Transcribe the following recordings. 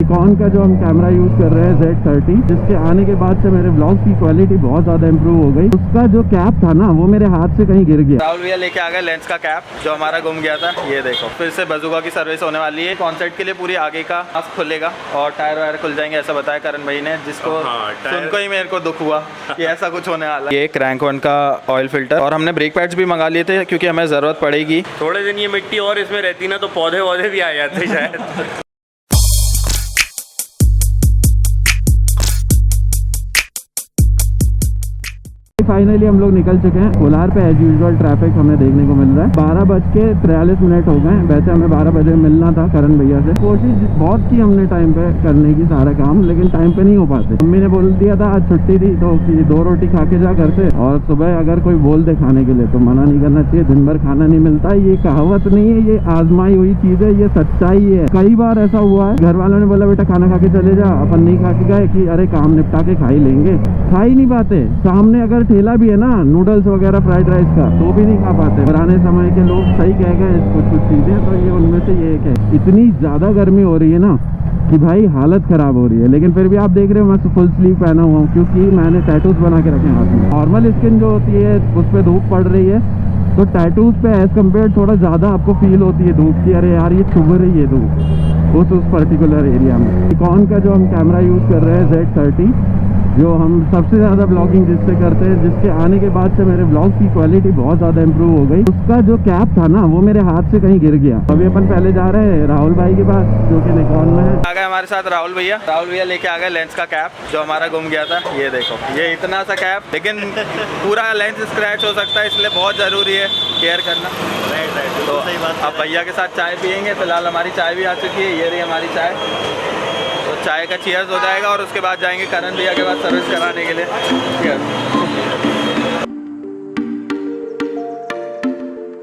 Nikon का जो हम कैमरा यूज कर रहे हैं Z30, जिसके आने के बाद से मेरे ब्लॉग की क्वालिटी बहुत ज्यादा इंप्रूव हो गई। उसका जो कैप था ना, वो मेरे हाथ से कहीं गिर गया। राहुल भैया लेके आ गए लेंस का कैप जो हमारा गुम गया था। ये देखो, फिर से बजुका की सर्विस होने वाली है। कॉन्सेप्ट के लिए पूरी आगे का मास्क खुलेगा और टायर वायर खुल जाएंगे, ऐसा बताया करण भाई ने, जिसको सुन को ही मेरे को दुख हुआ कि ऐसा कुछ होने वाला है। ये क्रैंक वन का ऑयल फिल्टर, और हमने ब्रेक पैड्स भी मंगा लिए थे क्योंकि हमें ज़रूरत पड़ेगी। थोड़े दिन ये मिट्टी और इसमें रहती ना तो पौधे वौधे भी आ जाते शायद। फाइनली हम लोग निकल चुके हैं। कोलार पे एज यूजुअल ट्रैफिक हमें देखने को मिल रहा है। 12:43 हो गए। वैसे हमें 12 बजे मिलना था करण भैया से। कोशिश बहुत की हमने टाइम पे करने की सारा काम, लेकिन टाइम पे नहीं हो पाते। मम्मी ने बोल दिया था आज छुट्टी थी तो 2 रोटी खा के जा घर से, और सुबह अगर कोई बोल दे खाने के लिए तो मना नहीं करना चाहिए। दिन भर खाना नहीं मिलता, ये कहावत नहीं है, ये आजमाई हुई चीज है, ये सच्चाई है। कई बार ऐसा हुआ है, घर वालों ने बोला बेटा खाना खा के चले जा, अपन नहीं खा के गए कि अरे काम निपटा के खा ही लेंगे, खा ही नहीं पाते। सामने अगर ठेला भी है ना नूडल्स वगैरह फ्राइड राइस का, तो भी नहीं खा पाते। पुराने समय के लोग सही कह गए कुछ चीजें, तो ये उनमें से ये एक है। इतनी ज्यादा गर्मी हो रही है ना कि भाई हालत खराब हो रही है, लेकिन फिर भी आप देख रहे हो मैं फुल स्लीव पहना हुआ हूँ क्योंकि मैंने टैटूज बना के रखे हाथ में। नॉर्मल स्किन जो होती है उस पर धूप पड़ रही है, तो टैटूज पे एज कम्पेयर थोड़ा ज्यादा आपको फील होती है धूप की। अरे यार ये चुभ रही है धूप उस पर्टिकुलर एरिया में। निकॉन का जो हम कैमरा यूज कर रहे हैं Z30, जो हम सबसे ज़्यादा ब्लॉगिंग जिससे करते हैं, जिसके आने के बाद से मेरे ब्लॉग की क्वालिटी बहुत ज़्यादा इंप्रूव हो गई। उसका जो कैप था ना, वो मेरे हाथ से कहीं गिर गया। अभी अपन पहले जा रहे हैं राहुल भाई के पास जो कि निकॉन में है। आ गए हमारे साथ राहुल भैया लेके आ गए लेंस का कैप जो हमारा गुम गया था। ये देखो, ये इतना सा कैप, लेकिन पूरा लेंस स्क्रैच हो सकता है, इसलिए बहुत ज़रूरी है केयर करना। तो अब भैया के साथ चाय पियेंगे। फिलहाल हमारी चाय भी आ चुकी है, ये रही हमारी चाय। तो चाय का चीयर्स हो जाएगा और उसके बाद जाएंगे करण भैया के पास सर्विस कराने के लिए।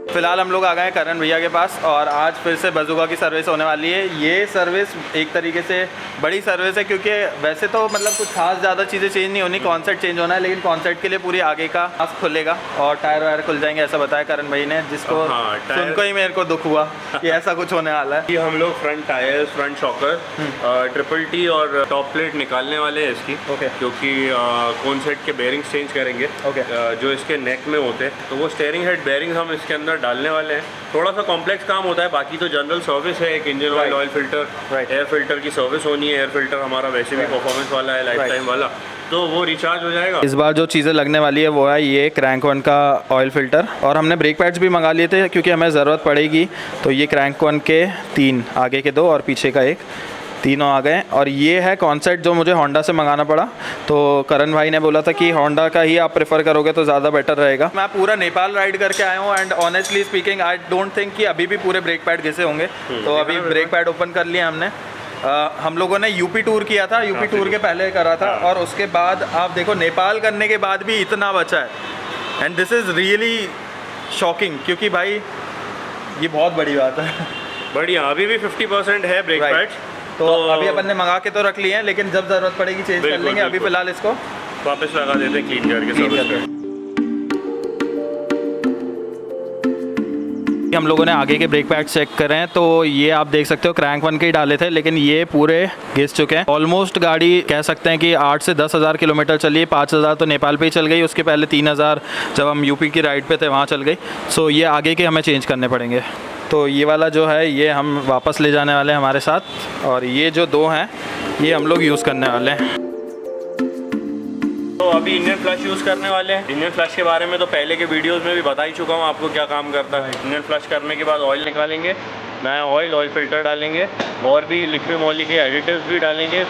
फिलहाल हम लोग आ गए हैं करण भैया के पास, और आज फिर से बजुका की सर्विस होने वाली है। ये सर्विस एक तरीके से बड़ी सर्विस है क्योंकि वैसे तो मतलब कुछ खास ज़्यादा चीज़ें चेंज नहीं होनी, कॉन्सेप्ट चेंज होना है, लेकिन कॉन्सेप्ट के लिए पूरी आगे का मास्क खुलेगा और टायर वायर खुल जाएंगे, ऐसा बताया करण भाई ने, जिसको सुन को ही मेरे को दुख हुआ कि ऐसा कुछ होने वाला है। हम लोग front tyres, front shocker, triple T और टॉप प्लेट निकालने वाले हैं इसकी। क्योंकि कॉन्सेप्ट के बेयरिंग्स चेंज करेंगे। जो इसके नेक में होते हैं, तो वो स्टीयरिंग हेड बेयरिंग्स हम इसके अंदर डालने वाले हैं। थोड़ा सा कॉम्प्लेक्स काम होता है, बाकी तो जनरल सर्विस है। एक engine oil, oil filter, air filter की सर्विस होनी है। एयर फिल्टर हमारा वैसे भी परफॉर्मेंस वाला है, लाइफ टाइम वाला, तो वो रिचार्ज हो जाएगा। इस बार जो चीज़ें लगने वाली है वो है ये क्रैंक वन का ऑयल फिल्टर, और हमने ब्रेक पैड्स भी मंगा लिए थे क्योंकि हमें ज़रूरत पड़ेगी। तो ये क्रैंक वन के 3, आगे के 2 और पीछे का 1, तीनों आ गए। और ये है कॉन्सेप्ट जो मुझे होंडा से मंगाना पड़ा। तो करण भाई ने बोला था कि होंडा का ही आप प्रेफर करोगे तो ज़्यादा बेटर रहेगा। मैं पूरा नेपाल राइड करके आया हूँ, and honestly speaking I don't think कि अभी भी पूरे ब्रेक पैड घिसे होंगे। तो अभी ब्रेक पैड ओपन कर लिए हमने। हम लोगों ने यूपी टूर किया था, यूपी टूर के पहले करा था, और उसके बाद आप देखो नेपाल करने के बाद भी इतना बचा है। And this is really shocking, क्योंकि भाई ये बहुत बड़ी बात है। बढ़िया, अभी भी 50% है ब्रेक पैड। तो अभी अपन ने मंगा के तो रख लिए हैं, लेकिन जब ज़रूरत पड़ेगी चेंज कर लेंगे। अभी फिलहाल इसको वापस लगा देते हैं, क्लीन करके सर्विस। हम लोगों ने आगे के ब्रेक पैड चेक करे हैं, तो ये आप देख सकते हो क्रैंक वन के ही डाले थे, लेकिन ये पूरे घिस चुके हैं। ऑलमोस्ट गाड़ी कह सकते हैं कि 8 से 10 हज़ार किलोमीटर चली है। 5,000 तो नेपाल पे ही चल गई, उसके पहले 3,000 जब हम यूपी की राइड पे थे वहाँ चल गई। सो ये आगे के हमें चेंज करने पड़ेंगे। तो ये वाला जो है ये हम वापस ले जाने वाले हैं हमारे साथ, और ये जो 2 हैं ये हम लोग यूज़ करने वाले हैं। तो अभी इंडियन फ्लश यूज़ करने वाले हैं। इंडियन फ्लश के बारे में तो पहले के वीडियोस में भी बता ही चुका हूँ आपको क्या काम करता है। इंडियन फ्लश करने के बाद ऑयल निकालेंगे, नया ऑयल, ऑयल फिल्टर डालेंगे, और भी लिक्विड मोली के एडिटिव्स भी डालेंगे।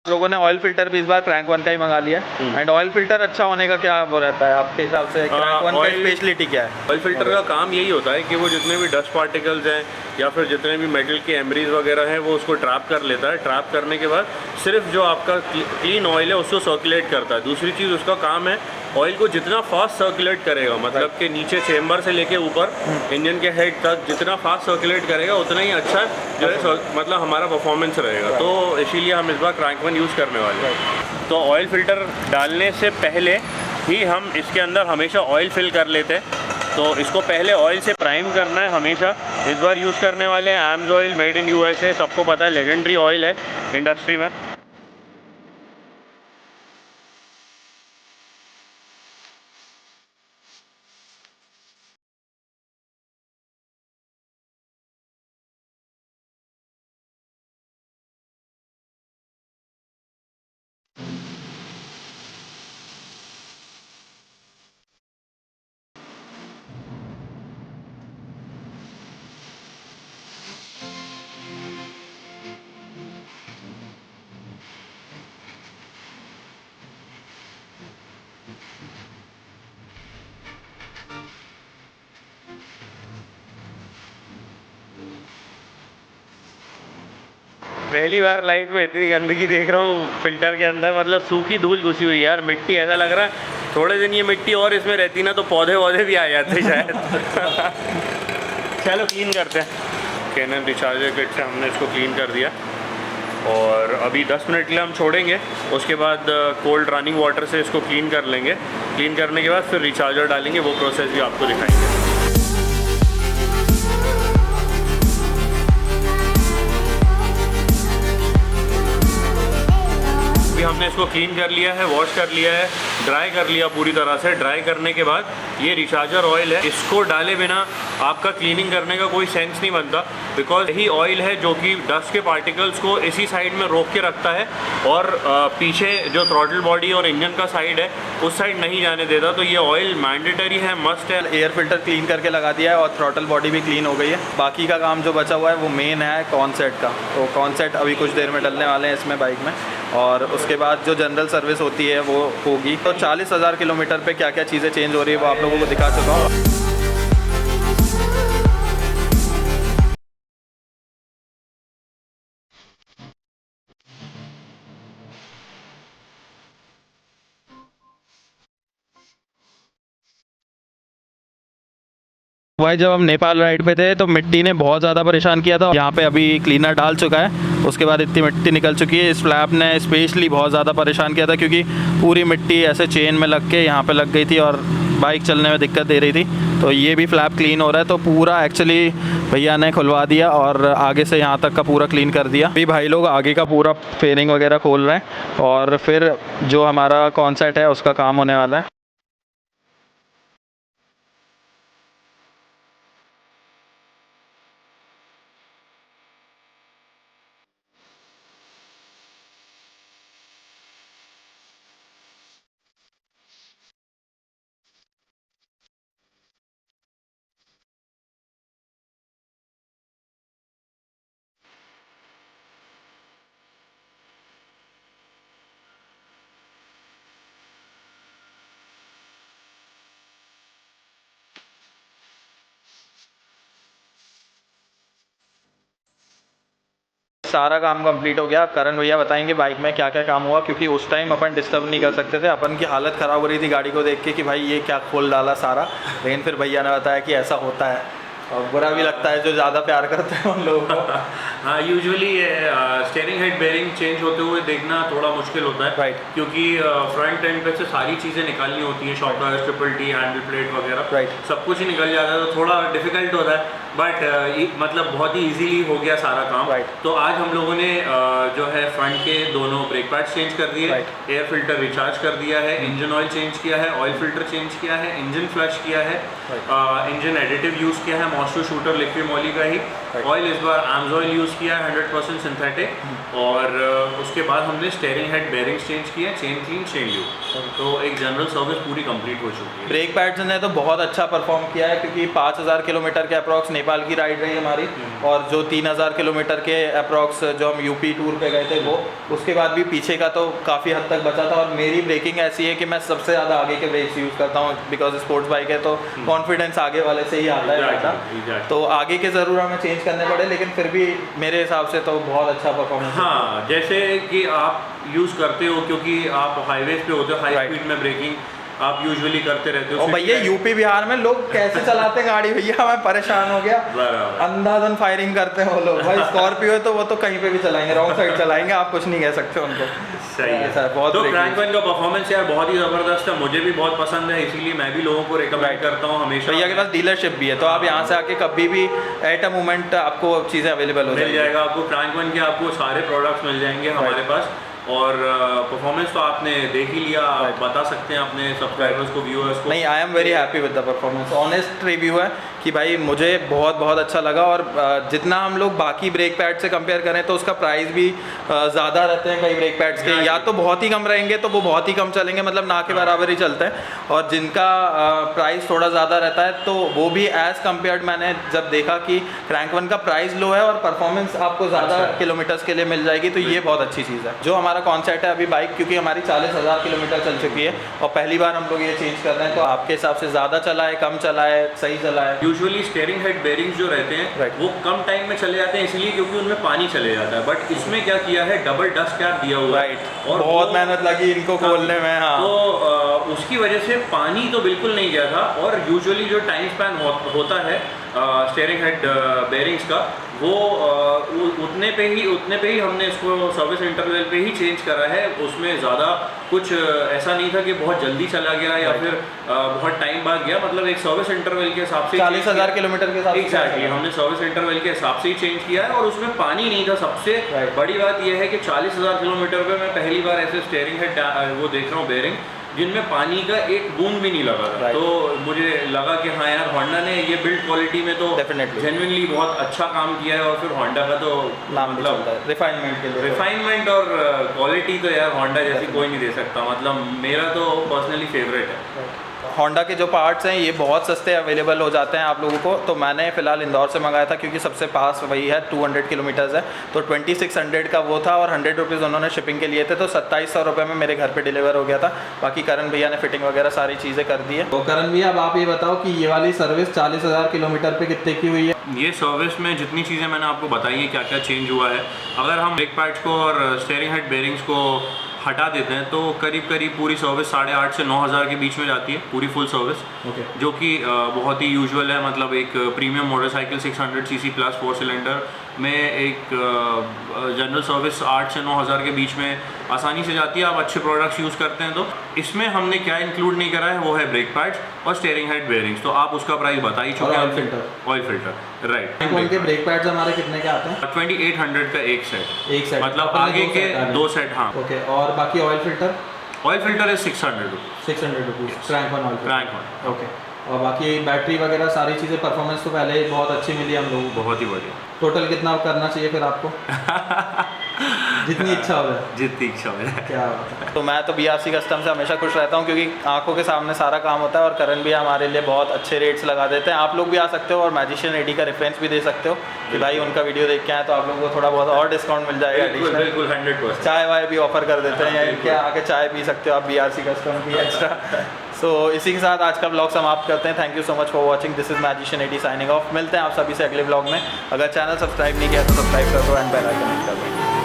लोगों ने ऑयल फिल्टर भी इस बार क्रैंक वन का ही मंगा लिया। एंड ऑयल फिल्टर अच्छा होने का क्या वो रहता है आपके हिसाब से? क्रैंक वन का स्पेशलिटी क्या है? ऑयल फिल्टर का काम यही होता है कि वो जितने भी डस्ट पार्टिकल्स हैं या फिर जितने भी मेटल के एम्ब्रीज वगैरह हैं, वो उसको ट्रैप कर लेता है। ट्रैप करने के बाद सिर्फ जो आपका क्लीन ऑयल है उसको सर्कुलेट करता है। दूसरी चीज़ उसका काम है ऑयल को जितना फास्ट सर्कुलेट करेगा, मतलब कि नीचे चेम्बर से लेके ऊपर इंजन के हेड तक जितना फास्ट सर्कुलेट करेगा उतना ही अच्छा जो है मतलब हमारा परफॉर्मेंस रहेगा। तो इसीलिए हम इस बार क्रैंक वन यूज़ करने वाले हैं। तो ऑयल फ़िल्टर डालने से पहले ही हम इसके अंदर हमेशा ऑयल फिल कर लेते हैं। तो इसको पहले ऑयल से प्राइम करना है हमेशा। इस बार यूज़ करने वाले हैं AMSOIL मेड इन USA, सबको पता है लेजेंडरी ऑयल है इंडस्ट्री में। पहली बार लाइफ में इतनी गंदगी देख रहा हूँ फ़िल्टर के अंदर, मतलब सूखी धूल घुसी हुई है यार, मिट्टी। ऐसा लग रहा है थोड़े दिन ये मिट्टी और इसमें रहती ना तो पौधे वौधे भी आ जाते शायद। चलो क्लीन करते हैं। कैनन रिचार्जर किट से हमने इसको क्लीन कर दिया और अभी 10 मिनट के लिए हम छोड़ेंगे। उसके बाद कोल्ड रनिंग वाटर से इसको क्लीन कर लेंगे। क्लीन करने के बाद फिर रिचार्जर डालेंगे, वो प्रोसेस भी आपको दिखाएंगे। अभी हमने इसको क्लीन कर लिया है, वॉश कर लिया है, ड्राई कर लिया पूरी तरह से। ड्राई करने के बाद ये रिचार्जर ऑयल है, इसको डाले बिना आपका क्लीनिंग करने का कोई सेंस नहीं बनता, बिकॉज यही ऑयल है जो कि डस्ट के पार्टिकल्स को इसी साइड में रोक के रखता है और पीछे जो थ्रॉटल बॉडी और इंजन का साइड है उस साइड नहीं जाने देता। तो ये ऑयल मैंडेटरी है, मस्ट है। एयर फिल्टर क्लीन करके लगा दिया है और थ्रॉटल बॉडी भी क्लीन हो गई है। बाकी का काम जो बचा हुआ है वो मेन है कॉन्सेट का। तो कॉन्सेट अभी कुछ देर में डलने वाले हैं इसमें बाइक में, और उसके बाद जो जनरल सर्विस होती है वो होगी। तो 40,000 किलोमीटर पे क्या क्या चीज़ें चेंज हो रही है वो आप लोगों को दिखा चुका हूँ। भाई जब हम नेपाल राइड पे थे तो मिट्टी ने बहुत ज़्यादा परेशान किया था। यहाँ पे अभी क्लीनर डाल चुका है, उसके बाद इतनी मिट्टी निकल चुकी है। इस फ्लैप ने स्पेशली बहुत ज़्यादा परेशान किया था क्योंकि पूरी मिट्टी ऐसे चेन में लग के यहाँ पे लग गई थी और बाइक चलने में दिक्कत दे रही थी। तो ये भी फ्लैप क्लीन हो रहा है। तो पूरा एक्चुअली भैया ने खुलवा दिया और आगे से यहाँ तक का पूरा क्लीन कर दिया। अभी भाई लोग आगे का पूरा फेयरिंग वगैरह खोल रहे हैं और फिर जो हमारा कॉन्सेट है उसका काम होने वाला है। सारा काम कंप्लीट हो गया। करण भैया बताएंगे बाइक में क्या क्या काम हुआ, क्योंकि उस टाइम अपन डिस्टर्ब नहीं कर सकते थे। अपन की हालत ख़राब हो रही थी गाड़ी को देख के कि भाई ये क्या खोल डाला सारा। लेकिन फिर भैया ने बताया कि ऐसा होता है और बुरा भी लगता है जो ज़्यादा प्यार करते हैं उन लोगों को। हाँ, usually steering head bearing change होते हुए देखना थोड़ा मुश्किल होता है, राइट, क्योंकि फ्रंट एंड पे से सारी चीज़ें निकालनी होती हैं, shocker, triple T, handle plate वगैरह, राइट, सब कुछ ही निकल जाता है तो थोड़ा डिफिकल्ट होता है। बट मतलब बहुत ही इजीली हो गया सारा काम। राइट। तो आज हम लोगों ने जो है फ्रंट के दोनों ब्रेक पैड्स चेंज कर दिए, राइट, एयर फिल्टर रिचार्ज कर दिया है, इंजन ऑयल चेंज किया है, ऑयल फिल्टर चेंज किया है, इंजन फ्लश किया है, इंजन एडिटिव यूज़ किया है मॉस्टो शूटर लिक्विड मॉली का ही, ऑयल इस बार AMSOIL यूज़ किया है 100% सिंथेटिक, और उसके बाद हमने स्टीयरिंग हेड बेयरिंग्स चेंज किया, चेन क्लीन, चेन ल्यूब। तो एक जनरल सर्विस पूरी कंप्लीट हो चुकी है। ब्रेक पैड्स ने तो बहुत अच्छा परफॉर्म किया है क्योंकि 5,000 किलोमीटर के अप्रॉक्स नेपाल की राइड रही हमारी, और जो 3,000 किलोमीटर के अप्रॉक्स जो हम यूपी टूर पे गए थे वो, उसके बाद भी पीछे का तो काफ़ी हद तक बचा था। और मेरी ब्रेकिंग ऐसी है कि मैं सबसे ज़्यादा आगे के ब्रेक्स यूज़ करता हूँ, बिकॉज स्पोर्ट्स बाइक है तो कॉन्फिडेंस आगे वाले से ही आता है। तो आगे के ज़रूर हमें चेंज करने पड़े, लेकिन फिर भी मेरे हिसाब से तो बहुत अच्छा परफॉर्मेंस। हाँ, जैसे कि आप यूज़ करते हो क्योंकि आप हाईवेज पे होते हो, हाई स्पीड में ब्रेकिंग आप यूजुअली करते रहते हो। और भैया यूपी बिहार में लोग कैसे चलाते हैं गाड़ी भैया, मैं परेशान हो गया। अंधाधुन फायरिंग करते हैं वो लोग। भाई स्कॉर्पियो है तो वो तो कहीं पे भी चलाएंगे, रॉन्ग साइड चलाएंगे, आप कुछ नहीं कह सकते उनको। सही है सर। बहुत तो क्रैंक वन का परफॉर्मेंस यार बहुत ही ज़बरदस्त है, मुझे भी बहुत पसंद है, इसीलिए मैं भी लोगों को रिकमेंड करता हूँ हमेशा। भैया के पास डीलरशिप भी है, तो आप यहाँ से आके कभी भी एट अ मोमेंट आपको चीज़ें अवेलेबल हो जाएगा। आपको क्रैंक वन के आपको सारे प्रोडक्ट्स मिल जाएंगे हमारे पास। और परफॉर्मेंस तो आपने देख ही लिया, आप बता सकते हैं अपने सब्सक्राइबर्स को, व्यूअर्स को। नहीं, I am very happy with the performance. Honest review है कि भाई मुझे बहुत बहुत अच्छा लगा। और जितना हम लोग बाकी ब्रेक पैड से कंपेयर करें तो उसका प्राइस भी ज़्यादा रहते हैं कई ब्रेक पैड्स के, या तो बहुत ही कम रहेंगे तो वो बहुत ही कम चलेंगे, मतलब ना के बराबर ही चलते हैं। और जिनका प्राइस थोड़ा ज़्यादा रहता है तो वो भी एज़ कम्पेयर्ड, मैंने जब देखा कि क्रैंक वन का प्राइस लो है और परफॉर्मेंस आपको ज़्यादा किलोमीटर्स के लिए मिल जाएगी, तो ये बहुत अच्छी चीज़ है। जो हमारा कॉन्सेप्ट है अभी बाइक, क्योंकि हमारी 40,000 किलोमीटर चल चुकी है और पहली बार हम लोग ये चेंज कर रहे हैं, तो आपके हिसाब से ज़्यादा चला है, कम चला है, सही चला है? यूजुअली स्टीयरिंग हेड बेयरिंग्स जो रहते हैं वो कम टाइम में चले जाते हैं, इसलिए क्योंकि उनमें पानी चले जाता है। बट इसमें क्या किया है, डबल डस्ट कैप दिया हुआ है और बहुत मेहनत लगी इनको खोलने में। हाँ, तो उसकी वजह से पानी तो बिल्कुल नहीं गया था। और यूजुअली जो टाइम स्पैन होता है स्टीयरिंग हेड बेयरिंग्स का, वो उतने पे ही हमने इसको सर्विस इंटरवल पे ही चेंज करा है। उसमें ज़्यादा कुछ ऐसा नहीं था कि बहुत जल्दी चला गया या फिर बहुत टाइम बाद गया, मतलब एक सर्विस इंटरवल के हिसाब से 40,000 किलोमीटर के हिसाब से एग्जैक्टली हमने सर्विस इंटरवल के हिसाब से ही चेंज किया है। और उसमें पानी नहीं था। सबसे बड़ी बात यह है कि 40,000 किलोमीटर पे मैं पहली बार ऐसे स्टीयरिंग हेड वो देख रहा हूँ बेयरिंग जिनमें पानी का एक बूंद भी नहीं लगा था। तो मुझे लगा कि हाँ यार, होंडा ने ये बिल्ड क्वालिटी में तो जेन्युइनली बहुत अच्छा काम किया है। और फिर होंडा का तो मतलब रिफाइनमेंट के लिए, रिफाइनमेंट और क्वालिटी तो यार होंडा जैसी कोई नहीं दे सकता। मतलब मेरा तो पर्सनली फेवरेट है। होंडा के जो पार्ट्स हैं ये बहुत सस्ते अवेलेबल हो जाते हैं आप लोगों को। तो मैंने फ़िलहाल इंदौर से मंगाया था क्योंकि सबसे पास वही है, 200 किलोमीटर्स है, तो 2600 का वो था और 100 रुपीज़ उन्होंने शिपिंग के लिए थे, तो 2700 रुपये में मेरे घर पे डिलीवर हो गया था। बाकी करण भैया ने फिटिंग वगैरह सारी चीज़ें कर दी है। तो करण भैया अब आप ये बताओ कि ये वाली सर्विस 40,000 किलोमीटर पे कितने की हुई है? ये सर्विस में जितनी चीज़ें मैंने आपको बताई है, क्या क्या चेंज हुआ है, अगर हम ब्रेक पैड्स को और स्टीयरिंग हेड बेयरिंग्स को हटा देते हैं तो करीब पूरी सर्विस 8,500 से 9,000 के बीच में जाती है, पूरी फुल सर्विस। जो कि बहुत ही यूजुअल है। मतलब एक premium motorcycle 600 CC plus 4 cylinder में एक जनरल सर्विस 8 से 9,000 के बीच में आसानी से जाती है, आप अच्छे प्रोडक्ट्स यूज़ करते हैं तो। इसमें हमने क्या इंक्लूड नहीं करा है वो है ब्रेक पैड्स और स्टीयरिंग हेड बेयरिंग्स, तो आप उसका प्राइस बता ही चुके हैं। Oil filter right. उनके ब्रेक पैड्स हमारे कितने के आते हैं? 2800 का एक सेट, मतलब आगे के 2 सेट। हाँ ओके। और बाकी ऑयल फिल्टर है 600 रुपीज़ क्रैंक वन। ओके। और बाकी बैटरी वगैरह सारी चीज़ें, परफॉर्मेंस तो पहले ही बहुत अच्छी मिली हम लोगों को। बहुत ही बढ़िया। टोटल कितना करना चाहिए फिर आपको? जितनी इच्छा हो जाए, जितनी इच्छा हो जाए। क्या तो मैं तो BRC कस्टम से हमेशा खुश रहता हूँ क्योंकि आंखों के सामने सारा काम होता है और करण भी हमारे लिए बहुत अच्छे रेट्स लगा देते हैं। आप लोग भी आ सकते हो और मैजिशियन एडी का रेफरेंस भी दे सकते हो कि भाई उनका वीडियो देख के आए तो आप लोगों को थोड़ा बहुत और डिस्काउंट मिल जाएगा। बिल्कुल 100%। चाय वाय भी ऑफर कर देते हैं, या इनके आके चाय पी सकते हो आप BRC कस्टम की एक्स्ट्रा। सो इसी के साथ आज का ब्लॉग समाप्त करते हैं। Thank you so much for watching. This is magician Eddie signing off. मिलते हैं आप सभी से अगले ब्लॉग में। अगर चैनल सब्सक्राइब नहीं किया तो सब्सक्राइब कर दो एंड बेल आइकन हिट कर दो।